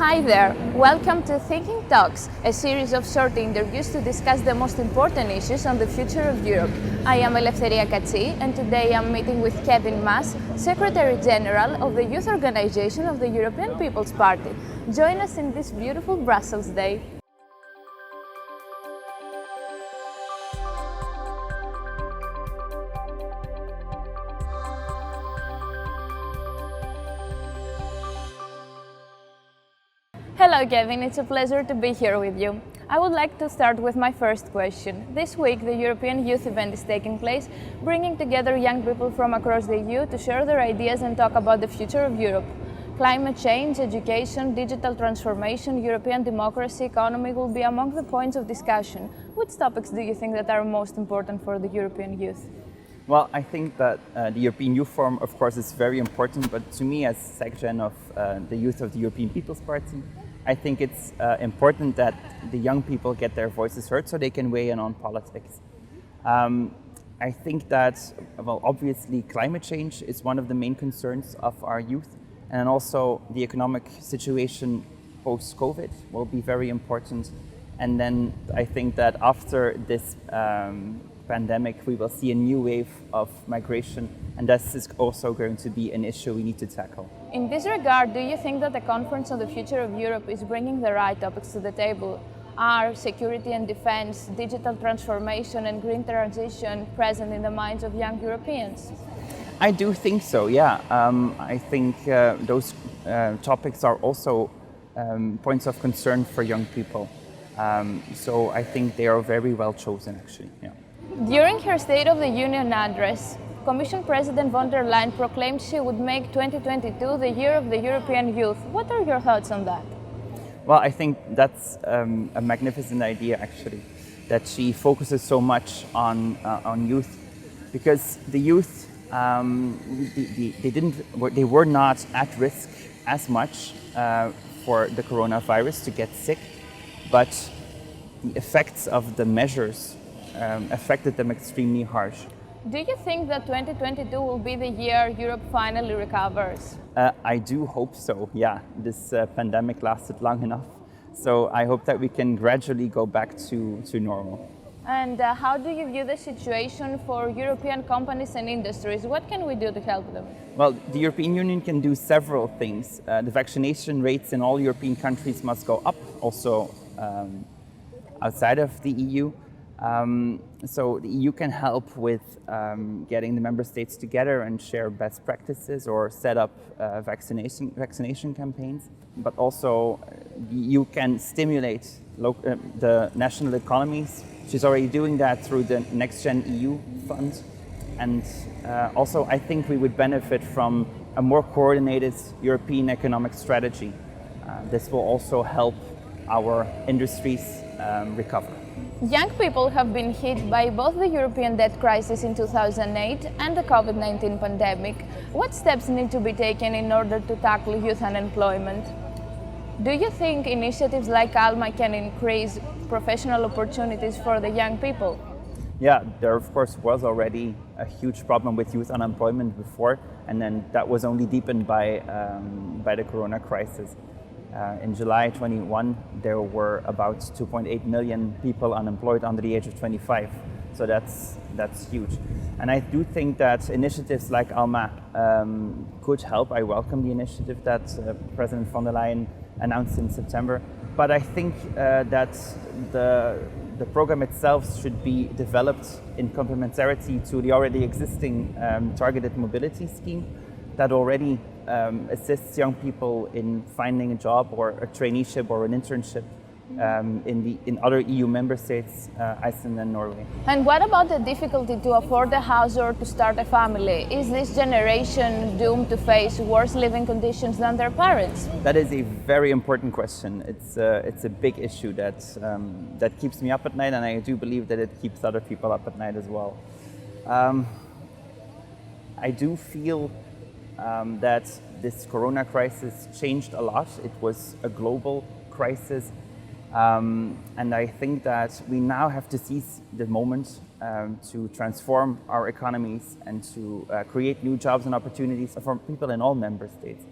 Hi there, welcome to Thinking Talks, a series of short interviews to discuss the most important issues on the future of Europe. I am Eleftheria Katsi and today I'm meeting with Kevin Maas, Secretary General of the Youth Organization of the European People's Party. Join us in this beautiful Brussels day. Hello Kevin, it's a pleasure to be here with you. I would like to start with my first question. This week the European Youth Event is taking place, bringing together young people from across the EU to share their ideas and talk about the future of Europe. Climate change, education, digital transformation, European democracy, economy will be among the points of discussion. Which topics do you think that are most important for the European youth? Well, I think that the European Youth Forum, of course, is very important, but to me as Secretary of the Youth of the European People's Party, I think it's important that the young people get their voices heard so they can weigh in on politics. I think that, well, obviously climate change is one of the main concerns of our youth, and also the economic situation post-COVID will be very important. And then I think that after this pandemic, we will see a new wave of migration, and this is also going to be an issue we need to tackle. In this regard, do you think that the Conference on the Future of Europe is bringing the right topics to the table? Are security and defense, digital transformation and green transition present in the minds of young Europeans? I do think so, yeah. I think those topics are also points of concern for young people. So I think they are very well chosen, actually. Yeah. During her State of the Union address, Commission President von der Leyen proclaimed she would make 2022 the year of the European youth. What are your thoughts on that? Well, I think that's a magnificent idea, actually, that she focuses so much on youth, because the youth they were not at risk as much for the coronavirus to get sick, but the effects of the measures affected them extremely harsh. Do you think that 2022 will be the year Europe finally recovers? I do hope so, yeah. This pandemic lasted long enough, so I hope that we can gradually go back to normal. And how do you view the situation for European companies and industries? What can we do to help them? Well, the European Union can do several things. The vaccination rates in all European countries must go up, also outside of the EU. So the EU can help with getting the member states together and share best practices or set up vaccination campaigns. But also the EU can stimulate the national economies. She's already doing that through the Next Gen EU fund. And also I think we would benefit from a more coordinated European economic strategy. This will also help our industries recover. Young people have been hit by both the European debt crisis in 2008 and the COVID-19 pandemic. What steps need to be taken in order to tackle youth unemployment? Do you think initiatives like ALMA can increase professional opportunities for the young people? Yeah, there of course was already a huge problem with youth unemployment before, and then that was only deepened by the corona crisis. In July 21, there were about 2.8 million people unemployed under the age of 25. So that's huge. And I do think that initiatives like ALMA could help. I welcome the initiative that President von der Leyen announced in September. But I think that the program itself should be developed in complementarity to the already existing targeted mobility scheme that already assists young people in finding a job or a traineeship or an internship in other EU member states, Iceland and Norway. And what about the difficulty to afford a house or to start a family? Is this generation doomed to face worse living conditions than their parents? That is a very important question. It's a big issue that keeps me up at night, and I do believe that it keeps other people up at night as well. I do feel that this corona crisis changed a lot. It was a global crisis. And I think that we now have to seize the moment to transform our economies and to create new jobs and opportunities for people in all member states.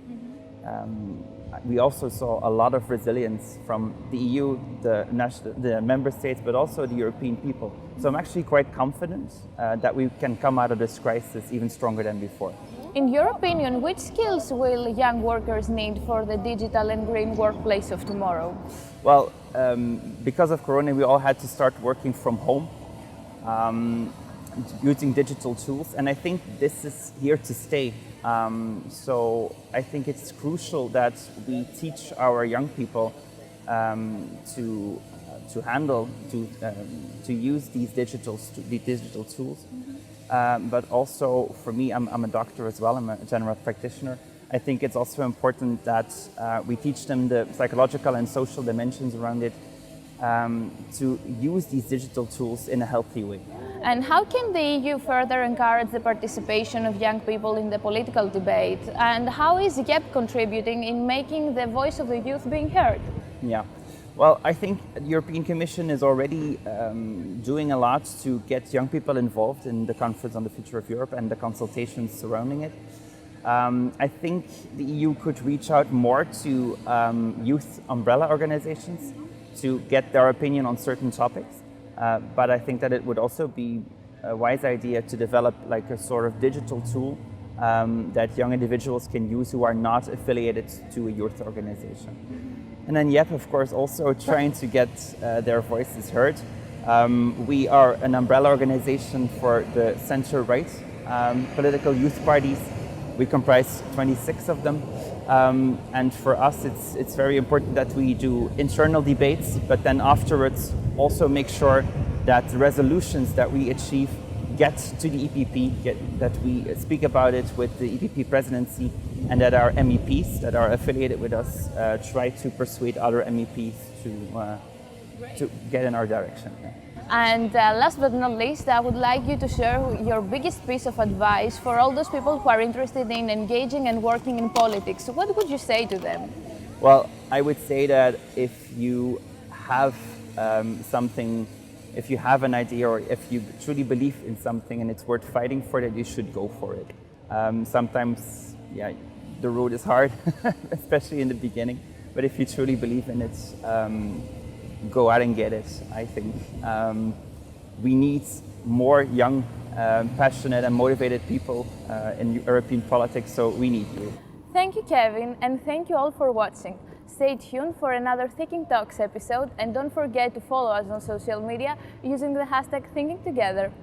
we also saw a lot of resilience from the EU, the member states, but also the European people. So I'm actually quite confident that we can come out of this crisis even stronger than before. In your opinion, which skills will young workers need for the digital and green workplace of tomorrow? Well, because of Corona, we all had to start working from home, using digital tools, and I think this is here to stay. So I think it's crucial that we teach our young people to handle, to use these digital tools. But also for me, I'm a doctor as well, I'm a general practitioner. I think it's also important that we teach them the psychological and social dimensions around it, to use these digital tools in a healthy way. And how can the EU further encourage the participation of young people in the political debate? And how is YEPP contributing in making the voice of the youth being heard? Yeah. Well, I think the European Commission is already doing a lot to get young people involved in the Conference on the Future of Europe and the consultations surrounding it. I think the EU could reach out more to youth umbrella organizations to get their opinion on certain topics. But I think that it would also be a wise idea to develop like a sort of digital tool that young individuals can use who are not affiliated to a youth organization. And then YEPP, of course, also trying to get their voices heard. We are an umbrella organization for the center-right political youth parties. We comprise 26 of them. And for us, it's very important that we do internal debates, but then afterwards also make sure that the resolutions that we achieve get to the EPP, that we speak about it with the EPP presidency, and that our MEPs that are affiliated with us try to persuade other MEPs to get in our direction. And last but not least, I would like you to share your biggest piece of advice for all those people who are interested in engaging and working in politics. What would you say to them? Well, I would say that if you have something, if you have an idea, or if you truly believe in something and it's worth fighting for, that you should go for it. Sometimes, yeah, the road is hard, especially in the beginning, but if you truly believe in it, go out and get it, I think. We need more young, passionate and motivated people in European politics, so we need you. Thank you, Kevin, and thank you all for watching. Stay tuned for another Thinking Talks episode, and don't forget to follow us on social media using the hashtag Thinking Together.